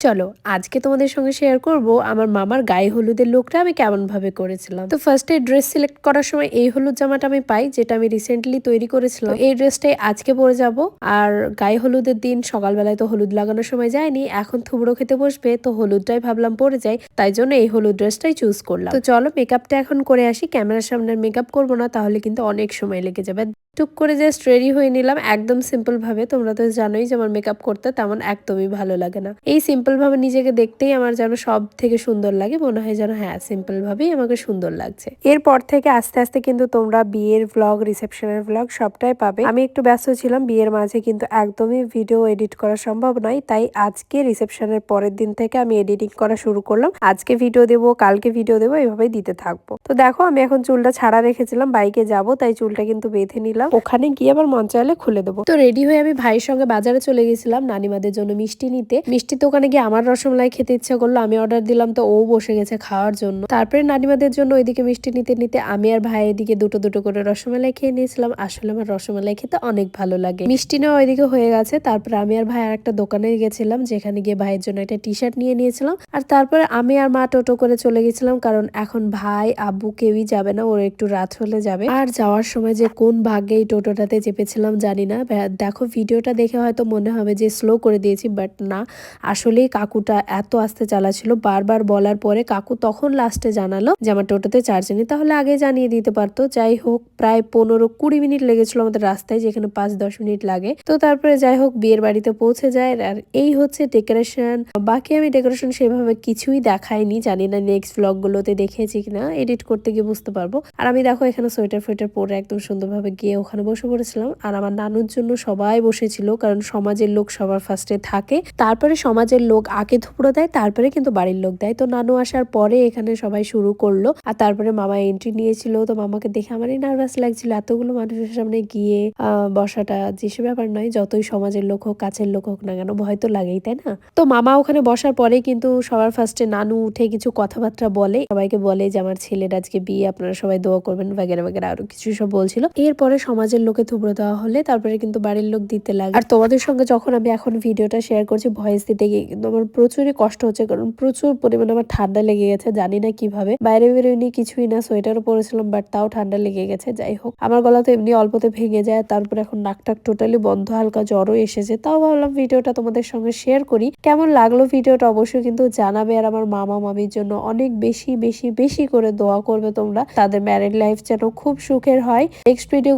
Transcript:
চলো আজকে তোমাদের সঙ্গে শেয়ার করব আমার মামার গায়ে হলুদের লুকটা আমি কেমন ভাবে করেছিলাম। তো ফার্স্টে ড্রেস সিলেক্ট করার সময় এই হলুদ জামাটা আমি পাই, যেটা আমি রিসেন্টলি তৈরি করেছিলাম। এই ড্রেসটাই আজকে পরে যাব। আর গায়ে হলুদের দিন সকালবেলায় তো হলুদ লাগানোর সময় যায়নি, এখন থুবড়ো খেতে বসবে তো হলুদটাই ভাবলাম পরে যাই, তাই জন্য এই হলুদ ড্রেসটাই চুজ করলাম। তো চলো মেকআপটা এখন করে আসি। ক্যামেরার সামনে মেকআপ করবো না, তাহলে কিন্তু অনেক সময় লেগে যাবে। টুক করে জাস্ট রেডি হয়ে নিলাম একদম সিম্পল ভাবে। তোমরা তো জানোই যে আমার মেকআপ করতে তেমন একদমই ভালো লাগে না। এই সিম্পল ভাবে নিজেকে দেখতেই আমার যেন সব থেকে সুন্দর লাগে, মনে হয় যেন হ্যাঁ সিম্পল ভাবেই আমাকে সুন্দর লাগছে। এরপর থেকে আস্তে আস্তে কিন্তু তোমরা বিয়ের ভ্লগ, রিসেপশনের ভ্লগ সবটাই পাবে। আমি একটু ব্যস্ত ছিলাম বিয়ের মাঝে, কিন্তু একদমই ভিডিও এডিট করা সম্ভব নয়, তাই আজকে রিসেপশনের পরের দিন থেকে আমি এডিটিং করা শুরু করলাম। আজকে ভিডিও দেবো, কালকে ভিডিও দেবো, এইভাবেই দিতে থাকবো। তো দেখো আমি এখন চুলটা ছাড়া রেখেছিলাম, বাইকে যাব তাই চুলটা কিন্তু বেঁধে নিলাম। ওখানে গিয়ে আবার মন চাইলে খুলে দেবো। তো রেডি হয়ে আমি ভাইয়ের সঙ্গে বাজারে চলে গেছিলাম নানিমাদের জন্য মিষ্টি নিতে। মিষ্টির দোকানে গিয়ে আমার রসমালাই খেতে ইচ্ছা করলো, আমি অর্ডার দিলাম, তো ও বসে গেছে খাওয়ার জন্য। তারপরে নানিমাদের জন্য ওইদিকে মিষ্টি নিতে নিতে আমি আর ভাই এদিকে দুটো দুটো করে রসমালাই খেয়ে নিয়েছিলাম। আসলে আমার রসমালাই খেতে অনেক ভালো লাগে। মিষ্টি নেওয়া ওইদিকে হয়ে গেছে, তারপরে আমি আর ভাই আর একটা দোকানে গেছিলাম, যেখানে গিয়ে ভাইয়ের জন্য একটা টি শার্ট নিয়ে নিয়েছিলাম। আর তারপরে আমি আর মা টোটো করে চলে গেছিলাম, কারণ এখন ভাই আব্বু কেউই যাবে না, ওর একটু রাত হলে যাবে। আর যাওয়ার সময় যে কোন ভাগ্যে এই টোটোটাতে চেপেছিলাম জানি না। দেখো ভিডিওটা দেখে হয়তো মনে হবে যে স্লো করে দিয়েছি, বাট না, আসলেই কাকুটা এত আস্তে চালাচ্ছিল। বারবার বলার পরে কাকু তখন লাস্টে জানালো যে আমার টোটোতে চার্জ নেই, তাহলে আগে জানিয়ে দিতে পারতো। যাই হোক প্রায় 15-20 মিনিট লেগেছিল আমাদের রাস্তায়, যেখানে 5-10 মিনিট লাগে। তো তারপরে যাই হোক বিয়ের বাড়িতে পৌঁছে যায়। আর এই হচ্ছে ডেকোরেশন। বাকি আমি ডেকোরেশন সেভাবে কিছুই দেখাইনি, জানি না নেক্সট ব্লগ গুলোতে দেখেছি কিনা, এডিট করতে গিয়ে বুঝতে পারবো। আর আমি দেখো এখানে সোয়েটার ফোয়েটার পরে একদম সুন্দরভাবে গিয়ে ওখানে বসে পড়েছিলাম। আর আমার নানুর জন্য সবাই বসেছিল, কারণ সমাজের লোক সবার ফার্স্টে থাকে, তারপরে সমাজের লোক আগে থুপড়ো দেয়, তারপরে কিন্তু বাড়ির লোক দেয়। তো নানু আসার পরে এখানে সবাই শুরু করলো। আর তারপরে মামা এন্ট্রি নিয়েছিল, তো মামাকে দেখে আমারই নার্ভাস লাগছিল, এতগুলো মানুষের সামনে গিয়ে বসাটা যেসব ব্যাপার নয়, যতই সমাজের লোক হোক কাছের লোক হোক না কেন, ভয় তো লাগেই, তাই না? তো মামা ওখানে বসার পরে কিন্তু সবার ফার্স্টে নানু উঠে কিছু কথাবার্তা বলে, সবাইকে বলে যে আমার ছেলের আজকে বিয়ে, আপনারা সবাই দোয়া করবেন বাগেরা বাগেরা আরো কিছু সব বলছিল। এরপরে সমাজের লোকে থুবড়ো দেওয়া হলে তারপরে কিন্তু বাড়ির লোক দিতে লাগে। আর তোমাদের সঙ্গে যখন আমি এখন ভিডিওটা শেয়ার করছি ভয়েস দিতে গিয়ে কিন্তু আমার প্রচুরই কষ্ট হচ্ছে, কারণ প্রচুর পরিমাণে আমার ঠান্ডা লেগে গেছে, জানি না কিভাবে। বাইরে বেরোয়নি কিছুই না, সোয়েটারও পরেছিলাম, বাট তাও ঠান্ডা লেগে গেছে। যাই হোক আমার গলা তো এমনি অল্পতে ভেঙে যায়, তারপরে এখন নাকটাক টোটালি বন্ধ, হালকা জ্বরও এসেছে। তাও ভাবলাম ভিডিওটা তোমাদের সঙ্গে শেয়ার করি। কেমন লাগলো ভিডিওটা অবশ্যই কিন্তু জানাবে। আর আমার মামা মামির জন্য অনেক বেশি বেশি বেশি করে দোয়া করবে তোমরা, তাদের ম্যারিড লাইফ যেন খুব সুখের হয়। Next video